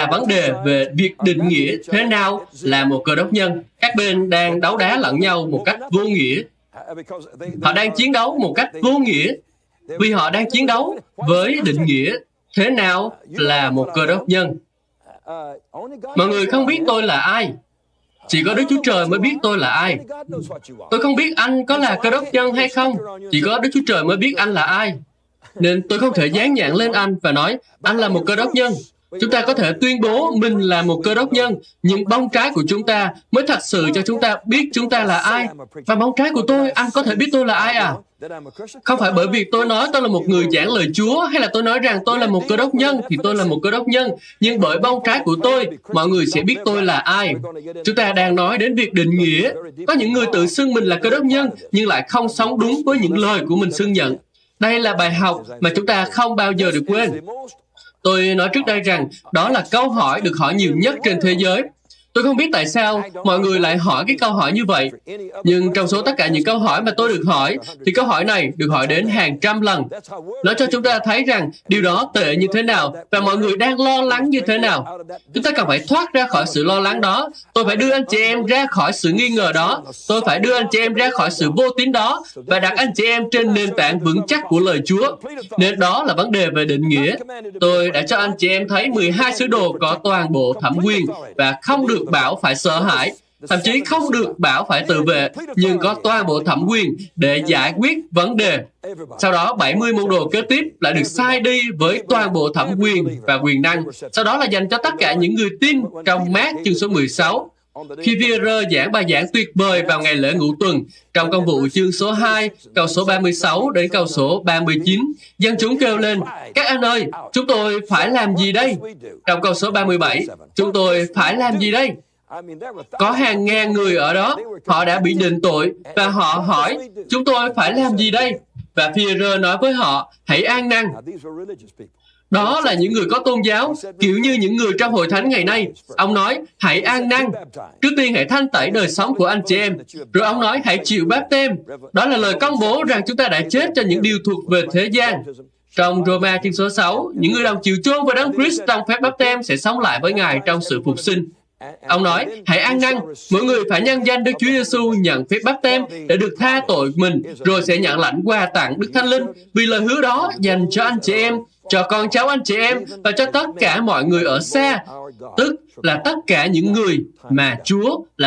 là vấn đề về việc định nghĩa thế nào là một cơ đốc nhân. Các bên đang đấu đá lẫn nhau một cách vô nghĩa. Họ đang chiến đấu một cách vô nghĩa vì họ đang chiến đấu với định nghĩa thế nào là một cơ đốc nhân. Mọi người không biết tôi là ai. Chỉ có Đức Chúa Trời mới biết tôi là ai. Tôi không biết anh có là cơ đốc nhân hay không. Chỉ có Đức Chúa Trời mới biết anh là ai. Nên tôi không thể dán nhãn lên anh và nói, anh là một cơ đốc nhân. Chúng ta có thể tuyên bố mình là một cơ đốc nhân, nhưng bông trái của chúng ta mới thật sự cho chúng ta biết chúng ta là ai. Và bông trái của tôi, anh có thể biết tôi là ai à? Không phải bởi vì tôi nói tôi là một người giảng lời Chúa, hay là tôi nói rằng tôi là một cơ đốc nhân, thì tôi là một cơ đốc nhân. Nhưng bởi bông trái của tôi, mọi người sẽ biết tôi là ai. Chúng ta đang nói đến việc định nghĩa. Có những người tự xưng mình là cơ đốc nhân, nhưng lại không sống đúng với những lời của mình xưng nhận. Đây là bài học mà chúng ta không bao giờ được quên. Tôi nói trước đây rằng đó là câu hỏi được hỏi nhiều nhất trên thế giới. Tôi không biết tại sao mọi người lại hỏi cái câu hỏi như vậy. Nhưng trong số tất cả những câu hỏi mà tôi được hỏi, thì câu hỏi này được hỏi đến hàng trăm lần. Nó cho chúng ta thấy rằng điều đó tệ như thế nào và mọi người đang lo lắng như thế nào. Chúng ta cần phải thoát ra khỏi sự lo lắng đó. Tôi phải đưa anh chị em ra khỏi sự nghi ngờ đó. Tôi phải đưa anh chị em ra khỏi sự vô tín đó và đặt anh chị em trên nền tảng vững chắc của lời Chúa. Nên đó là vấn đề về định nghĩa. Tôi đã cho anh chị em thấy 12 sứ đồ có toàn bộ thẩm quyền và không được bảo phải sợ hãi, thậm chí không được bảo phải tự vệ, nhưng có toàn bộ thẩm quyền để giải quyết vấn đề. Sau đó, 70 môn đồ kế tiếp lại được sai đi với toàn bộ thẩm quyền và quyền năng. Sau đó là dành cho tất cả những người tin trong Mác chương số 16. Khi Pierre giảng bài giảng tuyệt vời vào ngày lễ Ngũ Tuần, trong công vụ chương số 2, câu số 36 đến câu số 39, dân chúng kêu lên, các anh ơi, chúng tôi phải làm gì đây? Trong câu số 37, chúng tôi phải làm gì đây? Có hàng ngàn người ở đó, họ đã bị định tội, và họ hỏi, chúng tôi phải làm gì đây? Và Pierre nói với họ, hãy an năn. Đó là những người có tôn giáo, kiểu như những người trong hội thánh ngày nay. Ông nói, hãy an năn. Trước tiên hãy thanh tẩy đời sống của anh chị em. Rồi ông nói, hãy chịu báp têm. Đó là lời công bố rằng chúng ta đã chết cho những điều thuộc về thế gian. Trong Roma chương số 6, những người đồng chịu chôn với Đấng Christ trong phép báp têm sẽ sống lại với Ngài trong sự phục sinh. Ông nói, hãy an năn, mỗi người phải nhân danh Đức Chúa Giêsu nhận phép báp têm để được tha tội mình, rồi sẽ nhận lãnh quà tặng Đức Thánh Linh, vì lời hứa đó dành cho anh chị em, cho con cháu anh chị em và cho tất cả mọi người ở xa, tức là tất cả những người mà Chúa là